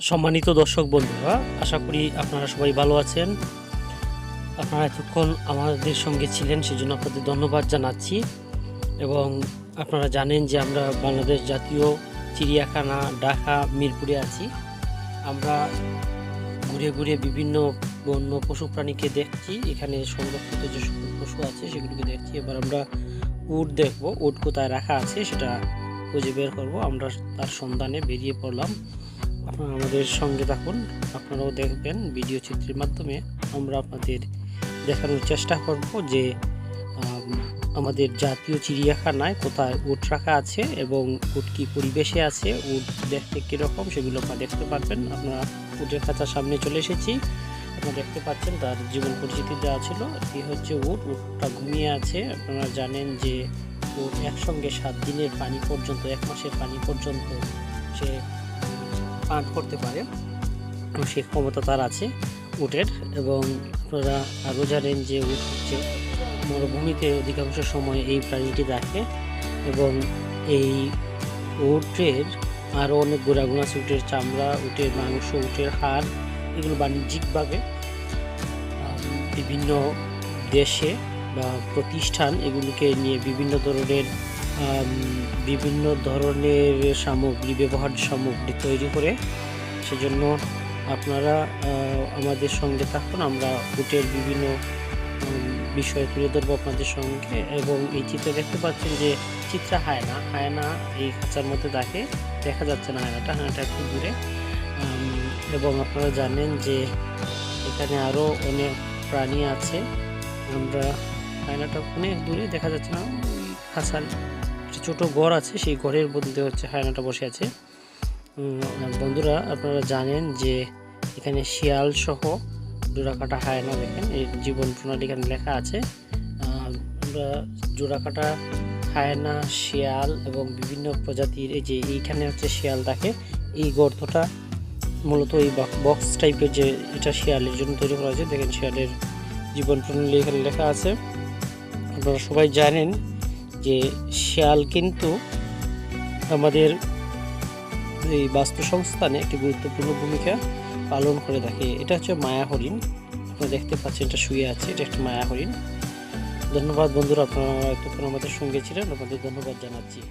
সম্মানিত দর্শক বন্ধুরা, আশা করি আপনারা সবাই ভালো আছেন। আপনারা এতক্ষণ আমাদের সঙ্গে ছিলেন, সেজন্য আপনাদের ধন্যবাদ জানাচ্ছি। এবং আপনারা জানেন যে আমরা বাংলাদেশ জাতীয় চিড়িয়াখানা ঢাকা মিরপুরে আছি। আমরা ঘুরে ঘুরে বিভিন্ন বন্য পশু প্রাণীকে দেখছি। এখানে সংরক্ষিত যে সকল পশু আছে সেগুলোকে দেখছি। এবার আমরা উট দেখব, উট কোথায় রাখা আছে সেটা খুঁজে বের করবো। আমরা তার সন্ধানে বেরিয়ে পড়লাম। আপনারা আমাদের সঙ্গে থাকুন, আপনারাও দেখবেন ভিডিও চিত্রের মাধ্যমে। আমরা আপনাদের দেখানোর চেষ্টা করব যে আমাদের জাতীয় চিড়িয়াখানায় কোথায় উট রাখা আছে এবং উট কী পরিবেশে আছে, উট দেখতে কীরকম সেগুলো আপনারা দেখতে পারবেন। আমরা উটের খাঁচার সামনে চলে এসেছি। আপনারা দেখতে পাচ্ছেন তার জীবন পরিচিতি দেওয়া ছিল। এই হচ্ছে উট, উটটা ঘুমিয়ে আছে। আপনারা জানেন যে উট একসঙ্গে 7 দিনের পানি পর্যন্ত, 1 মাসের পানি পর্যন্ত সে পান করতে পারে, সেই ক্ষমতা তার আছে উটের। এবং আপনারা আরও জানেন যে উট হচ্ছে মরুভূমিতে অধিকাংশ সময় এই প্রাণীটি থাকে। এবং এই উটের আরও অনেক গুণাগুণ আছে। উটের চামড়া, উটের মাংস, উটের হাড়, এগুলো বাণিজ্যিকভাবে বিভিন্ন দেশে বা প্রতিষ্ঠান এগুলোকে নিয়ে বিভিন্ন ধরনের সামগ্রী, ব্যবহার্য সামগ্রী তৈরি করে। সেজন্য আপনারা আমাদের সঙ্গে থাকুন। আমরা উটের বিভিন্ন বিষয় তুলে ধরবো আপনাদের সঙ্গে। এবং এই চিত্রে দেখতে পাচ্ছেন যে চিত্রা হায়না এই খাঁচার মধ্যে থাকে, দেখা যাচ্ছে না হায়নাটা একটু দূরে। এবং আপনারা জানেন যে এখানে আরও অনেক প্রাণী আছে। আমরা হায়নাটা অনেক দূরে দেখা যাচ্ছে না, খাঁচার ছোট ঘর আছে, সেই ঘরের মধ্যে হচ্ছে হায়নাটা বসে আছে। বন্ধুরা, আপনারা জানেন যে এখানে শিয়াল সহ জোড়াকাটা হায়না, দেখেন এর জীবন প্রণালী এখানে লেখা আছে। আমরা জোড়াকাটা হায়না, শিয়াল এবং বিভিন্ন প্রজাতির, এই যে এইখানে হচ্ছে শিয়াল থাকে। এই গর্তটা মূলত এই বক্স টাইপের, যে এটা শিয়ালের জন্য তৈরি করা হয়েছে। দেখেন শিয়ালের জীবন প্রণালী এখানে লেখা আছে। আপনারা সবাই জানেন যে শিয়াল কিন্তু আমাদের এই বাস্তুসংস্থানে একটি গুরুত্বপূর্ণ ভূমিকা পালন করে থাকে। এটা হচ্ছে মায়া হরিণ, আপনারা দেখতে পাচ্ছেন এটা শুয়ে আছে, এটা একটা মায়া হরিণ। ধন্যবাদ বন্ধুরা, আপনারা এতক্ষণ আমাদের সঙ্গে ছিলেন, আপনাদের ধন্যবাদ জানাচ্ছি।